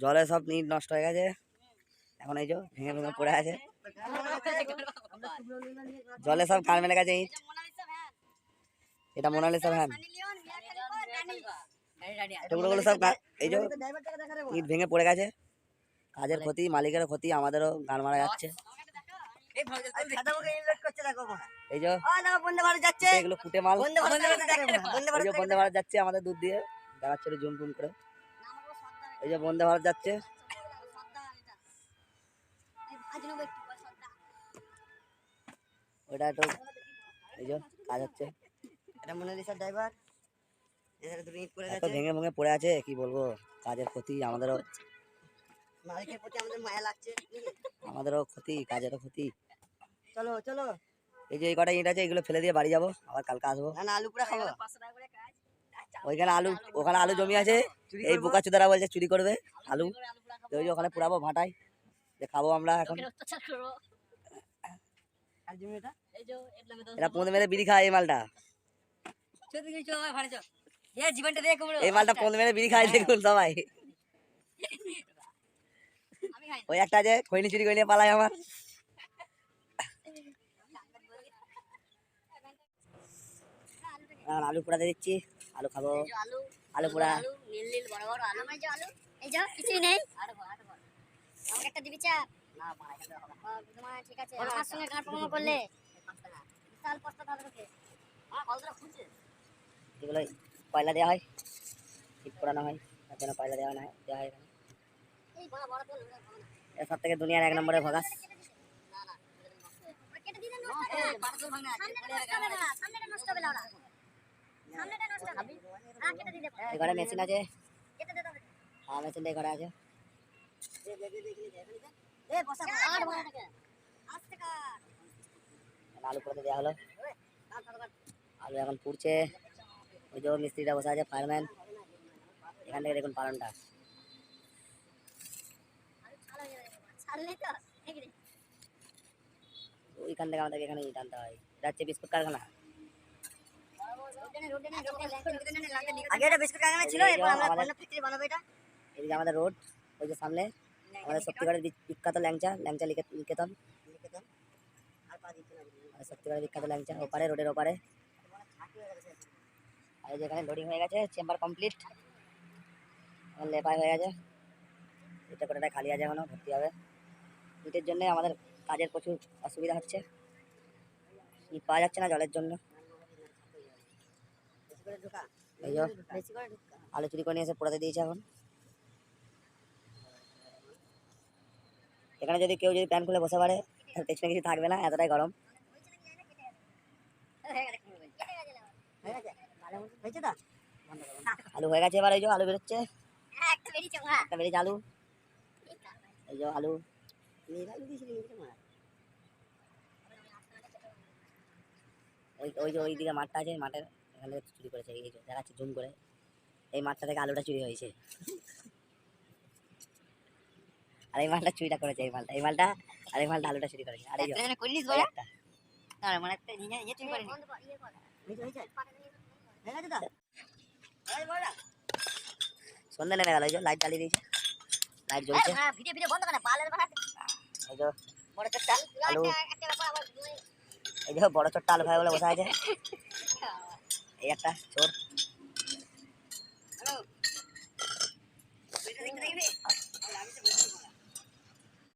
জলে সব ইট নষ্ট হয়ে গেছে, এখন এই যে ভেঙে ভেঙে পড়ে আছে, জলে সব কার মেলে গেছে ইট। এটা মোনালিসা ভ্যান, টুকরোগুলো সব এই যে ইট ভেঙে পড়ে গেছে। কাজের ক্ষতি, মালিকের ক্ষতি, আমাদেরও গান মারা যাচ্ছে। এই যে এগুলো কুটে মাল, বন্দে ভারত যাচ্ছে আমাদের দূর দিয়ে, দেখাচ্ছে জুম টুম করে। এই যে বন্দে ভারত যাচ্ছে, ওটা একটু এই যে কাজ হচ্ছে। এটা মোনালিসার ড্রাইভার, এত ভেঙে ভেঙে পড়ে আছে, কি বলবো, কাজের ক্ষতি, আমাদেরও মালিকের প্রতি আমাদের মায়া লাগছে, আমাদেরও ক্ষতি, কাজেরও ক্ষতি। চলো চলো, এই যে এই কটা ইট আছে, এগুলো ফেলে দিয়ে বাড়ি যাবো, আবার কালকে আসবো। না আলু পুরা খাবো, ওইখানে আলু, ওখানে আলু জমি আছে, এই বোকা চুদারা বলছে চুরি করবে আলু, ওই যে ওখানে পুরাবো ভাটায়, যে খাবো আমরা এখন। এটা পৌঁছে মেরে বিড়ি খায় এই মালটা, এই মালটা পৌঁছে মেরে বিড়ি খায়, দেখুন সবাই। ওই একটা যে খৈনি চুরি করে নিয়ে পালায় আমার। আলু পোড়া দিয়ে দিচ্ছি, আলু খাবো, আলু পোড়া। নীল নীল বড় বড় আলু, এই যে কিছুই নেই, আমাকে একটা দিবি চাপ না ভাই, তোমার ঠিক আছে, আমার সঙ্গে গান প্রমাণ করলে বিশাল পস্তা দাদা ওকে কলটা খুঁজে, এগুলো পয়লা দেওয়া হয়, ঠিক পোড়ানো হয়, তার জন্য পয়লা দেওয়া হয়, দেওয়া হয় এখানে। এই বড় বড় তেল এর সব থেকে দুনিয়ার এক নম্বরের ভগাস। ঘরে মেশিন আছে, হ্যাঁ মেশিন ঘরে আছে। আলু পুড়াতে দেওয়া হলো, আলু এখন পুড়ছে, ওই যে মিস্ত্রিটা বসে আছে, ফায়ারম্যান। এখান থেকে দেখুন পালনটা, ওইখান থেকে আমাদেরকে এখানে টানতে হয়। এটা হচ্ছে বিস্কুট কারখানা, আগে এটা বিস্কুট কারখানা ছিল, এরপর আমরা ফ্যাক্টরি বানাবো। এটা এদিকে আমাদের রোড, ওই যে সামনে আমাদের সত্যিকারের বিখ্যাত ল্যাংচা, ল্যাংচা নিকেতন, সত্যিকারের বিখ্যাত ল্যাংচা, ওপারে রোডের ওপারে। আর যেখানে লোডিং হয়ে গেছে, চেম্বার কমপ্লিট, এখন লেপাই হয়ে গেছে, এটা কোটাটা খালি আছে, এখনো ভর্তি হবে। ইটের জন্য আমাদের কাজের প্রচুর অসুবিধা হচ্ছে, ইট পাওয়া যাচ্ছে না জলের জন্য। আলু চুরি করে নিয়ে এসে পোড়াতে দিয়েছে এখন। এখানে যদি কেউ যদি প্যান খুলে বসে পারে, পেছনে কিছু থাকবে না, এতটাই গরম। আলু হয়ে গেছে, এবার এই যে আলু বেরোচ্ছে, একটা বেরিয়েছে আলু, এই যে আলু, ওই যে ওই দিকে মাঠটা আছে, মাঠের এখানে চুরি করেছে, এই যে দেখাচ্ছে জুম করে, এই মাঠটা থেকে আলুটা চুরি হয়েছে, আর এই মালটা চুরিটা করেছে, এই মালটা আর এই মালটা আলুটা চুরি করেছে। আর এই সন্ধ্যা নেমে গেল, এই যে লাইট জ্বালিয়ে দিয়েছে, লাইট জ্বলছে, এই যে বড় চট্টা আলু, এই যে বড় চট্টা আলু খাই বলে বসে আছে, এই একটা চোর।